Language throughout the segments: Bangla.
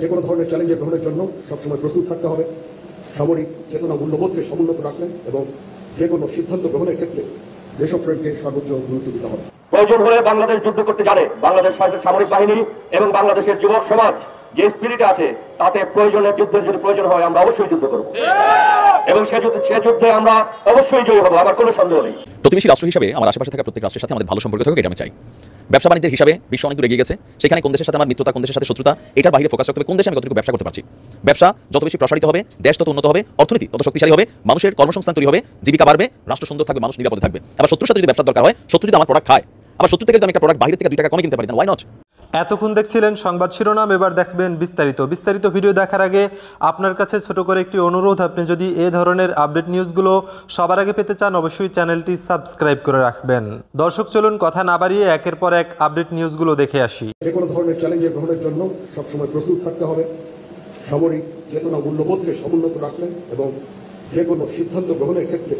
যে কোনো ধরনের চ্যালেঞ্জে গ্রহণের জন্য সবসময় প্রস্তুত থাকতে হবে, সামরিক চেতনা মূল্যবোধকে সমুন্নত রাখতে এবং যে কোনো সিদ্ধান্ত গ্রহণের ক্ষেত্রে দেশপ্রেমকে সর্বোচ্চ গুরুত্ব দিতে হবে। প্রয়োজন হলে বাংলাদেশ যুদ্ধ করতে জানে, বাংলাদেশ সামরিক বাহিনী এবং বাংলাদেশের যুবক সমাজ যে স্পিরিট আছে তাতে প্রয়োজনে যুদ্ধের যদি প্রয়োজন হয় আমরা অবশ্যই যুদ্ধ করব এবং সে যুদ্ধে আমরা অবশ্যই জয়ী হব, আমার কোনো সন্দেহ নেই। প্রতিবেশী রাষ্ট্র হিসেবে আমার আশেপাশে থাকা প্রত্যেক রাষ্ট্রের সাথে আমাদের ভালো সম্পর্ক থাকুক, এটা আমি চাই। ব্যবসা বাণিজ্যের হিসাবে বিশ্ব অনেক দূর এগিয়ে গেছে, সেখানে কোন দেশের সাথে আমার মিত্রতা, কোন দেশের সাথে শত্রুতা, এটার বাইরে ফোকাস রাখতে হবে কোন দেশে আমি কতটুকু ব্যবসা করতে পারছি। ব্যবসা যত বেশি প্রসারিত হবে, দেশ তত উন্নত হবে, অর্থনীতি তত শক্তিশালী হবে, মানুষের কর্মসংস্থান তৈরি হবে, জীবিকা বাড়বে, রাষ্ট্র সুন্দর থাকবে, মানুষ নিরাপদে থাকবে। আবার শত্রুর সাথে যদি ব্যবসার দরকার হয়, শত্রু যদি আমার প্রোডাক্ট খায়, আবার শত্রু থেকে যদি আমি একটা প্রোডাক্ট বাইরে থেকে 2 টাকা কমে কিনতে পারি, ওয়াই নট। এতক্ষণ দেখছিলেন সংবাদ শিরোনাম, এবার দেখবেন বিস্তারিত ভিডিও দেখার আগে আপনার কাছে ছোট করে একটি অনুরোধ, আপনি যদি এই ধরনের আপডেট নিউজগুলো সবার আগে পেতে চান অবশ্যই চ্যানেলটি সাবস্ক্রাইব করে রাখবেন। দর্শক চলুন কথা না বাড়িয়ে একের পর এক আপডেট নিউজগুলো দেখে আসি। যে কোনো ধরনের চ্যালেঞ্জে গ্রহণের জন্য সবসময় প্রস্তুত থাকতে হবে, সামরিক চেতনা মূল্যবোধকে সমুন্নত রাখতে এবং যে কোনো সিদ্ধান্ত গ্রহণের ক্ষেত্রে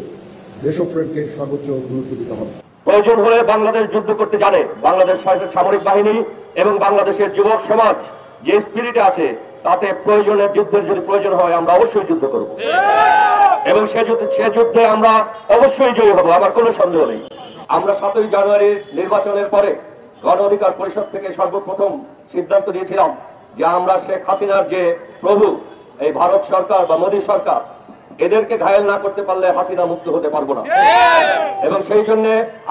দেশপ্রেমকে সর্বোচ্চ গুরুত্ব দিতে হবে। প্রয়োজন হলে বাংলাদেশ যুদ্ধ করতে জানে, বাংলাদেশ সামরিক বাহিনী এবং বাংলাদেশের যুবক সমাজ যে স্পিরিট আছে তাতে প্রয়োজনে যুদ্ধের যদি প্রয়োজন হয় আমরা অবশ্যই যুদ্ধ করব এবং সে যুদ্ধে আমরা অবশ্যই জয়ী হব, আমার কোনো সন্দেহ নেই। আমরা 7ই জানুয়ারির নির্বাচনের পরে গণ অধিকার পরিষদ থেকে সর্বপ্রথম সিদ্ধান্ত দিয়েছিলাম যে আমরা শেখ হাসিনার যে প্রভু এই ভারত সরকার বা মোদী সরকার, এদেরকে ঘায়েল না করতে পারলে হাসিনা মুক্ত হতে পারবো না। এবং সেই জন্য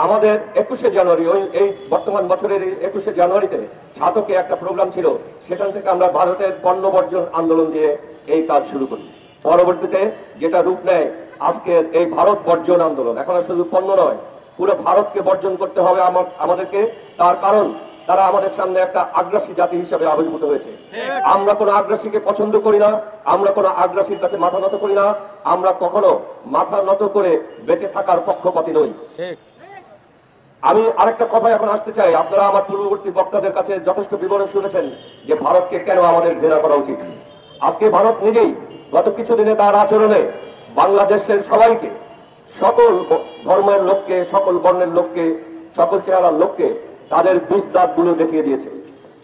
আমাদের 21শে জানুয়ারি, এই বর্তমান বছরের 21শে জানুয়ারিতে ছাতকে একটা প্রোগ্রাম ছিল, সেখান থেকে আমরা ভারতের পণ্য বর্জন আন্দোলন দিয়ে এই কাজ শুরু করি। পরবর্তীতে যেটা রূপ নেয় আজকের এই ভারত বর্জন আন্দোলন। এখন আর শুধু পণ্য নয়, পুরো ভারতকে বর্জন করতে হবে আমাদেরকে। তার কারণ তারা আমাদের সামনে একটা আগ্রাসী জাতি হিসেবে আবির্ভূত হয়েছে। আমরা কোনো আগ্রাসীকে পছন্দ করি না, আমরা কোনো আগ্রাসীর কাছে মাথা নত করি না, আমরা কখনো মাথা নত করে বেঁচে থাকার পক্ষপাতী নই। আমি আরেকটা কথা এখন আসতে চাই, আপনারা আমার পূর্ববর্তী বক্তাদের কাছে যথেষ্ট বিবরণ শুনেছেন যে ভারতকে কেন আমাদের ঘৃণা করা উচিত। আজকে ভারত নিজেই গত কিছুদিনে তার আচরণে বাংলাদেশের সবাইকে, সকল ধর্মের লোককে, সকল বর্ণের লোককে, সকল চেহারার লোককে তাদের বিষ দাঁতগুলো দেখিয়ে দিয়েছে।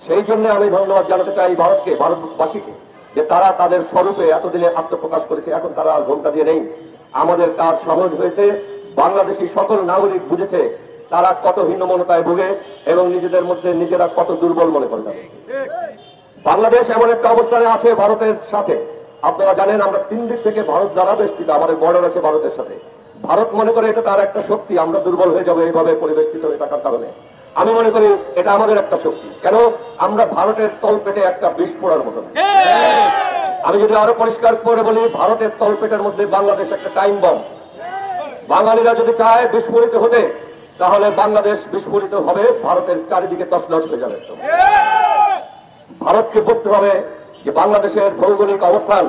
সেই জন্য আমি ধন্যবাদ জানাতে চাই ভারতকে, ভারতবাসীকে, যে তারা তাদের স্বরূপে এতদিনে আত্মপ্রকাশ করেছে। এখন তারা আর ঘোমটা দিয়ে নেই। আমাদের কাজ সহজ হয়েছে। বাংলাদেশি সকল নাগরিক বুঝেছে তারা কত হীনমন্যতায় ভুগে এবং নিজেদের মধ্যে নিজেরা কত দুর্বল মনে করে। বাংলাদেশ এমন একটা অবস্থানে আছে ভারতের সাথে, আপনারা জানেন আমরা 3 দিক থেকে ভারত দ্বারা বেষ্টিত, আমাদের বর্ডার আছে ভারতের সাথে। ভারত মনে করে এটা তার একটা শক্তি, আমরা দুর্বল হয়ে যাবো এইভাবে পরিবেষ্টিত হয়ে থাকার কারণে। আমি মনে করি এটা আমাদের একটা শক্তি। কেন? আমরা ভারতের তলপেটে একটা বিষ পোড়ার মতো। আমি যদি আরো পরিষ্কার করে বলি, ভারতের তলপেটের মধ্যে বাংলাদেশ একটা টাইম বম। বাঙালিরা যদি চায় বিস্ফোরিত হতে, তাহলে বাংলাদেশ বিস্ফোরিত হবে, ভারতের চারিদিকে তছনছ হয়ে যাবে। ভারতকে বুঝতে হবে যে বাংলাদেশের ভৌগোলিক অবস্থান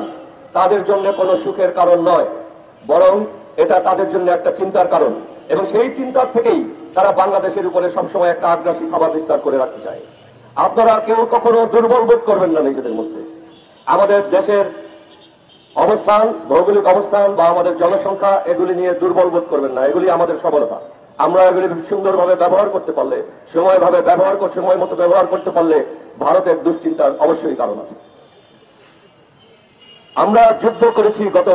তাদের জন্য কোনো সুখের কারণ নয়, বরং এটা তাদের জন্য একটা চিন্তার কারণ। এবং সেই চিন্তার থেকেই তারা বাংলাদেশের উপরে সবসময় একটা আগ্রাসী খাবার বিস্তার করে রাখতে চায়। আপনারা কেউ কখনো দুর্বল বোধ করবেন না নিজেদের মধ্যে। আমাদের দেশের অবস্থান, ভৌগোলিক অবস্থান বা আমাদের জনসংখ্যা, এগুলি নিয়ে দুর্বল বোধ করবেন না। এগুলি আমাদের সফলতা। আমরা এগুলি সুন্দরভাবে ব্যবহার করতে পারলে, সময় মতো ব্যবহার করতে পারলে ভারতের দুশ্চিন্তার অবশ্যই কারণ আছে। আমরা যুদ্ধ করেছি গত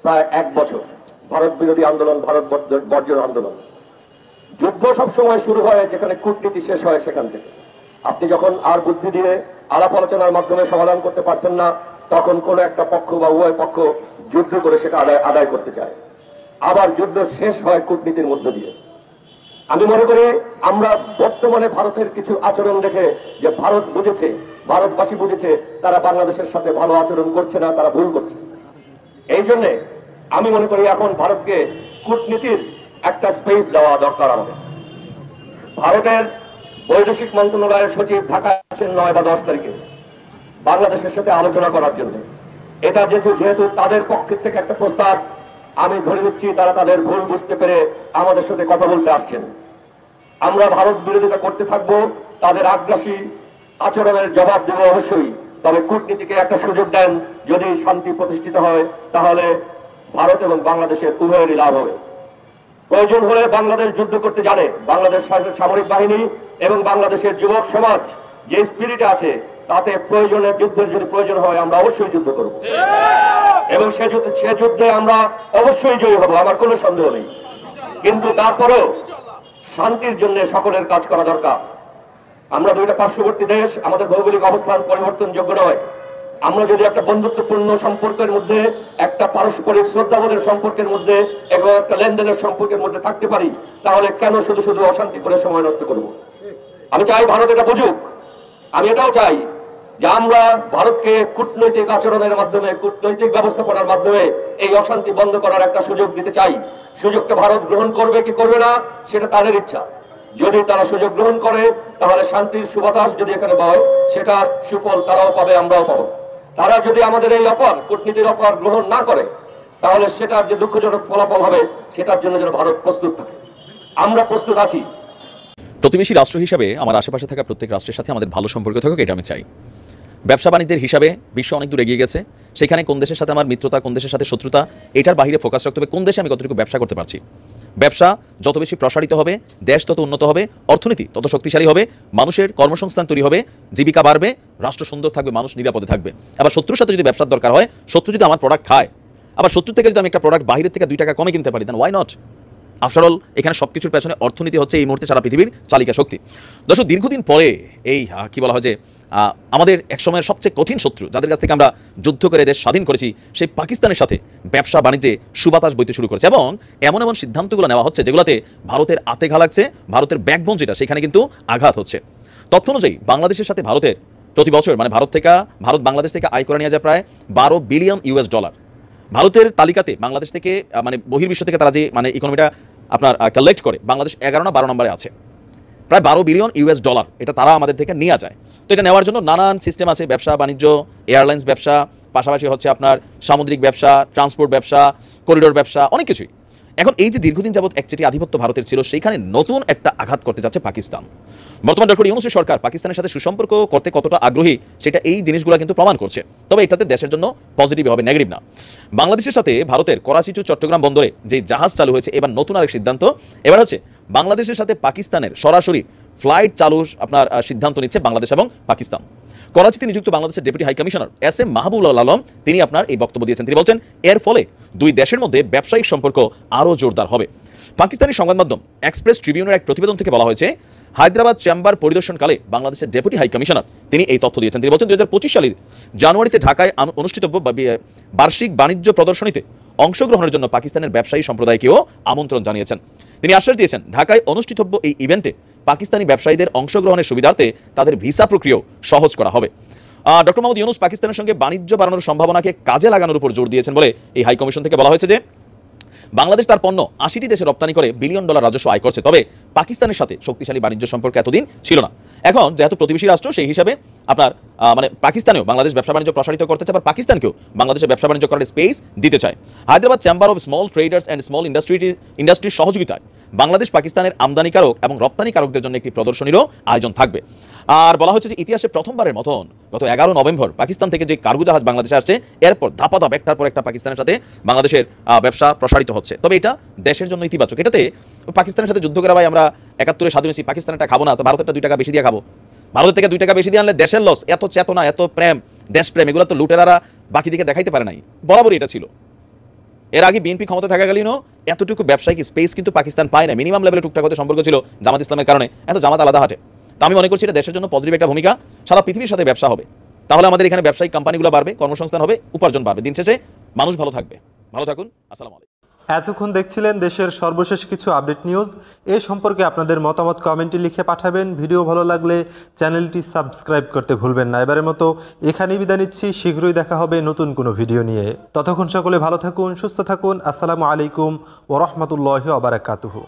প্রায় 1 বছর, ভারত বিরোধী আন্দোলন, ভারত বর্জন আন্দোলন। যুদ্ধ সবসময় শুরু হয় যেখানে কূটনীতি শেষ হয়, সেখান থেকে। আপনি যখন আর বুদ্ধি দিয়ে আলাপ আলোচনার মাধ্যমে সমাধান করতে পারছেন না, তখন কোন একটা পক্ষ বা উভয় পক্ষ যুদ্ধ করে সেটা আদায় করতে চায়। আবার যুদ্ধ শেষ হয় কূটনীতির মধ্য দিয়ে। আমি মনে করি আমরা বর্তমানে ভারতের কিছু আচরণ দেখে যে ভারত বুঝেছে, ভারতবাসী বুঝেছে তারা বাংলাদেশের সাথে ভালো আচরণ করছে না, তারা ভুল করছে। এই জন্য আমি মনে করি এখন ভারতকে কূটনীতির একটা স্পেস দেওয়া দরকার আমাদের। ভারতের বৈদেশিক মন্ত্রণালয়ের সচিব ঢাকা আছেন 9 বা 10 তারিখে বাংলাদেশের সাথে আলোচনা করার জন্য। এটা যেহেতু তাদের পক্ষের থেকে একটা প্রস্তাব, আমি ধরে নিচ্ছি তারা তাদের ভুল বুঝতে পেরে আমাদের সাথে কথা বলতে আসছেন। আমরা ভারত বিরোধিতা করতে থাকবো, তাদের আগ্রাসী আচরণের জবাব দেব অবশ্যই। তবে কূটনীতিকে একটা সুযোগ দেন, যদি শান্তি প্রতিষ্ঠিত হয় তাহলে ভারত এবং বাংলাদেশের উভয়েরই লাভ হবে। প্রয়োজন হলে বাংলাদেশ যুদ্ধ করতে জানে, বাংলাদেশ সামরিক বাহিনী এবং বাংলাদেশের যুবক সমাজ যে স্পিরিট আছে তাতে প্রয়োজনের যুদ্ধের যদি প্রয়োজন হয় আমরা অবশ্যই যুদ্ধ করব এবং সে যুদ্ধে আমরা অবশ্যই জয়ী হব, আমার কোনো সন্দেহ নেই। কিন্তু তারপরেও শান্তির জন্য সকলের কাজ করা দরকার। আমরা দুইটা পার্শ্ববর্তী দেশ, আমাদের ভৌগোলিক অবস্থান পরিবর্তনযোগ্য নয়। আমরা যদি একটা বন্ধুত্বপূর্ণ সম্পর্কের মধ্যে, একটা পারস্পরিক শ্রদ্ধাবোধের সম্পর্কের মধ্যে এবং একটা লেনদেনের সম্পর্কের মধ্যে থাকতে পারি, তাহলে কেন শুধু শুধু অশান্তি করে সময় নষ্ট করব? আমি চাই ভারত এটা বুঝুক। আমি এটাও চাই যে আমরা ভারতকে কূটনৈতিক আচরণের মাধ্যমে, কূটনৈতিক ব্যবস্থাপনার মাধ্যমে এই অশান্তি বন্ধ করার একটা সুযোগ দিতে চাই। সুযোগটা ভারত গ্রহণ করবে কি করবে না সেটা তাদের ইচ্ছা। যদি তারা সুযোগ গ্রহণ করে তাহলে শান্তির সুবাতাস যদি এখানে পায়, সেটার সুফল তারাও পাবে, আমরাও পাবো। তারা যদি আমাদের এই অফার, কূটনীতির অফার গ্রহণ না করে, তাহলে সেটার যে দুঃখজনক ফলাফল হবে সেটার জন্য যেন ভারত প্রস্তুত থাকে। আমরা প্রস্তুত আছি। প্রতিবেশী রাষ্ট্র হিসাবে আমার আশেপাশে থাকা প্রত্যেক রাষ্ট্রের সাথে আমাদের ভালো সম্পর্ক থাকুক, এটা আমি চাই। ব্যবসা বাণিজ্যের হিসাবে বিশ্ব অনেক দূর এগিয়ে গেছে, সেখানে কোন দেশের সাথে আমার মিত্রতা, কোন দেশের সাথে শত্রুতা, এটার বাইরে ফোকাস রাখতে হবে কোন দেশে আমি কতটুকু ব্যবসা করতে পারছি। ব্যবসা যত বেশি প্রসারিত হবে, দেশ তত উন্নত হবে, অর্থনীতি তত শক্তিশালী হবে, মানুষের কর্মসংস্থান তৈরি হবে, জীবিকা বাড়বে, রাষ্ট্র সুন্দর থাকবে, মানুষ নিরাপদে থাকবে। আবার শত্রুর সাথে যদি ব্যবসার দরকার হয়, শত্রু যদি আমার প্রোডাক্ট খায়, আবার শত্রু থেকে যদি আমি একটা প্রোডাক্ট বাইরের থেকে 2 টাকা কমে কিনতে পারি, দেন ওয়াই নট? আফটার অল এখানে সবকিছুর পেছনে অর্থনীতি হচ্ছে এই মুহূর্তে সারা পৃথিবীর চালিকা শক্তি। দর্শক, দীর্ঘদিন পরে এই কি বলা হয় যে আমাদের একসময়ের সবচেয়ে কঠিন শত্রু, যাদের কাছ থেকে আমরা যুদ্ধ করে দেশ স্বাধীন করেছি, সেই পাকিস্তানের সাথে ব্যবসা বাণিজ্যে সুবাতাস বইতে শুরু করেছে এবং এমন এমন সিদ্ধান্তগুলো নেওয়া হচ্ছে যেগুলোতে ভারতের আতে ঘা লাগছে, ভারতের ব্যাকবোন যেটা সেখানে কিন্তু আঘাত হচ্ছে। তথ্য অনুযায়ী বাংলাদেশের সাথে ভারতের প্রতি বছর মানে ভারত বাংলাদেশ থেকে আয় করে নিয়ে যায় প্রায় $12 বিলিয়ন। ভারতের তালিকাতে বাংলাদেশ থেকে মানে বহির্বিশ্ব থেকে তারা যে মানে ইকোনমিটা আপনার কালেক্ট করে, বাংলাদেশ 11 না 12 নম্বরে আছে, প্রায় $12 বিলিয়ন। এটা তারা আমাদের থেকে নিয়ে যায়। তো এটা নেওয়ার জন্য নানান সিস্টেম আছে, ব্যবসা বাণিজ্য, এয়ারলাইন্স ব্যবসা, পাশাপাশি হচ্ছে আপনার সামুদ্রিক ব্যবসা, ট্রান্সপোর্ট ব্যবসা, করিডোর ব্যবসা, অনেক কিছুই। এখন এই যে দীর্ঘদিন যাবত একচেটিয়া আধিপত্য ভারতের ছিল, সেইখানে নতুন একটা আঘাত করতে যাচ্ছে পাকিস্তান। বর্তমান ডক্টর ইউনূসের সরকার পাকিস্তানের সাথে সুসম্পর্ক করতে কতটা আগ্রহী সেটা এই জিনিসগুলো কিন্তু প্রমাণ করছে। তবে এটাতে দেশের জন্য পজিটিভ হবে, নেগেটিভ না। বাংলাদেশের সাথে ভারতের করাচি টু চট্টগ্রাম বন্দরে যে জাহাজ চালু হয়েছে, এবার নতুন আরেক সিদ্ধান্ত। এবার হচ্ছে বাংলাদেশের সাথে পাকিস্তানের সরাসরি ফ্লাইট চালুর আপনার সিদ্ধান্ত নিচ্ছে বাংলাদেশ এবং পাকিস্তান। করাচিতে নিযুক্ত বাংলাদেশের deputy high commissioner SM Mahbubul Alam তিনি আপনার এই বক্তব্য দিয়েছেন। তিনি বলছেন এর ফলে দুই দেশের মধ্যে ব্যবসায়িক সম্পর্ক আরও জোরদার হবে। পাকিস্তানি সংবাদ মাধ্যম এক্সপ্রেস ট্রিবিউনের এক প্রতিবেদন থেকে বলা হয়েছে, হায়দ্রাবাদ চেম্বার পরিদর্শনকালে বাংলাদেশের ডেপুটি হাই কমিশনার তিনি এই তথ্য দিয়েছেন। তিনি বলছেন 2025 সালের জানুয়ারিতে ঢাকায় অনুষ্ঠিতব্য বার্ষিক বাণিজ্য প্রদর্শনীতে অংশগ্রহণের জন্য পাকিস্তানের ব্যবসায়ী সম্প্রদায়কেও আমন্ত্রণ জানিয়েছেন। তিনি আশ্বাস দিয়েছেন ঢাকায় অনুষ্ঠিতব্য এই ইভেন্টে পাকিস্তানি ব্যবসায়ীদের অংশগ্রহণের সুবিধার্থে তাদের ভিসা প্রক্রিয়াও সহজ করা হবে। ডক্টর মোহাম্মদ ইউনূস পাকিস্তানের সঙ্গে বাণিজ্য বাড়ানোর সম্ভাবনাকে কাজে লাগানোর উপর জোর দিয়েছেন বলে এই হাই কমিশন থেকে বলা হয়েছে যে বাংলাদেশ তার পণ্য 80টি দেশে রপ্তানি করে $1 বিলিয়ন রাজস্ব আয় করছে। তবে পাকিস্তানের সাথে শক্তিশালী বাণিজ্য সম্পর্ক এতদিন ছিল না। এখন যেহেতু প্রতিবেশী রাষ্ট্র, সেই হিসাবে আপনার মানে পাকিস্তানেও বাংলাদেশ ব্যবসা বাণিজ্য প্রসারিত করতে চায়, আবার পাকিস্তানকেও বাংলাদেশের ব্যবসা বাণিজ্য করার স্পেস দিতে চায়। Hyderabad chamber of small traders and small ইন্ডাস্ট্রির সহযোগিতায় বাংলাদেশ পাকিস্তানের আমদানিকারক এবং রপ্তানিকারকদের জন্য একটি প্রদর্শনীরও আয়োজন থাকবে। আর বলা হচ্ছে যে ইতিহাসে প্রথমবারের মতন গত 11 নভেম্বর পাকিস্তান থেকে যে কার্গো জাহাজ বাংলাদেশে আসছে, এরপর ধাপাধাপ একটার পর একটা পাকিস্তানের সাথে বাংলাদেশের ব্যবসা প্রসারিত হচ্ছে। তবে এটা দেশের জন্য ইতিবাচক। এটাতে পাকিস্তানের সাথে যুদ্ধ করে ভাই আমরা 71-এ স্বাধীন হয়েছি, পাকিস্তানেরটা খাবো না, তো ভারতেরটা 2 টাকা বেশি দিয়ে খাবো। ভারতের থেকে 2 টাকা বেশি দিয়ে আনলে দেশের লস। এত চেতনা, এত প্রেম, দেশপ্রেম, এগুলো তো লুটেরারা বাকি দিকে দেখাইতে পারে নাই, বরাবরই এটা ছিল। এর আগে বিএনপি ক্ষমতা থাকাকালীনও এতটুকু ব্যবসায়িক স্পেস কিন্তু পাকিস্তান পায় না। মিনিমাম লেভেলে টুকটাক হতে সম্পর্ক ছিল জামাত ইসলামের কারণে, এত জামাত আলাদা হাঁটে। তো আমি মনে করছি এটা দেশের জন্য পজিটিভ একটা ভূমিকা। সারা পৃথিবীর সাথে ব্যবসা হবে, তাহলে আমাদের এখানে ব্যবসায়িক কোম্পানিগুলো বাড়বে, কর্মসংস্থান হবে, উপার্জন বাড়বে, দিন শেষে মানুষ ভালো থাকবে। ভালো থাকুন, আসসালামু আলাইকুম। এতক্ষণ দেখছিলেন দেশের সর্বশেষ কিছু আপডেট নিউজ। এ সম্পর্কে আপনাদের মতামত কমেন্টে লিখে পাঠাবেন। ভিডিও ভালো লাগলে চ্যানেলটি সাবস্ক্রাইব করতে ভুলবেন না। এবারের মতো এখানেই বিদায় নিচ্ছি, শীঘ্রই দেখা হবে নতুন কোনো ভিডিও নিয়ে। ততক্ষণ সকলে ভালো থাকুন, সুস্থ থাকুন। আসসালামু আলাইকুম ওয়া রাহমাতুল্লাহি ওয়া বারাকাতুহু।